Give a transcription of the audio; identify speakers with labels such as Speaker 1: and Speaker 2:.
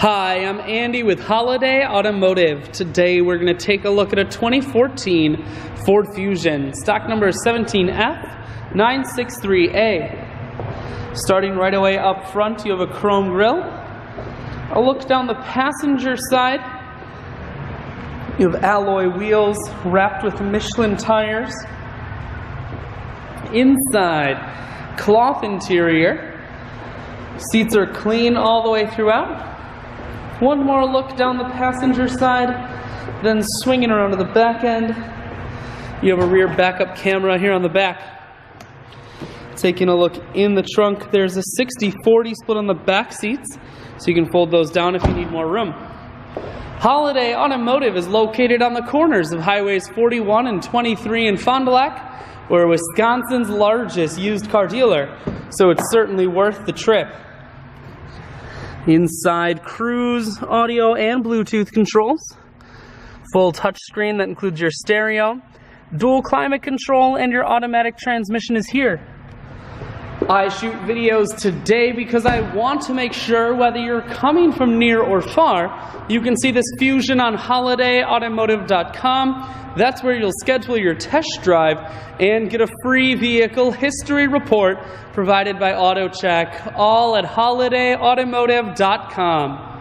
Speaker 1: Hi, I'm Andy with Holiday Automotive. Today we're going to take a look at a 2014 Ford Fusion. Stock number is 17F963A. Starting right away up front, you have a chrome grille. A look down the passenger side. You have alloy wheels wrapped with Michelin tires. Inside, cloth interior. Seats are clean all the way throughout. One more look down the passenger side, then swinging around to the back end. You have a rear backup camera here on the back. Taking a look in the trunk, there's a 60/40 split on the back seats, so you can fold those down if you need more room. Holiday Automotive is located on the corners of Highways 41 and 23 in Fond du Lac. We're Wisconsin's largest used car dealer, so it's certainly worth the trip. Inside, cruise, audio, and Bluetooth controls. Full touchscreen that includes your stereo. Dual climate control and your automatic transmission is here. I shoot videos today because I want to make sure whether you're coming from near or far, you can see this Fusion on holidayautomotive.com. That's where you'll schedule your test drive and get a free vehicle history report provided by AutoCheck, all at holidayautomotive.com.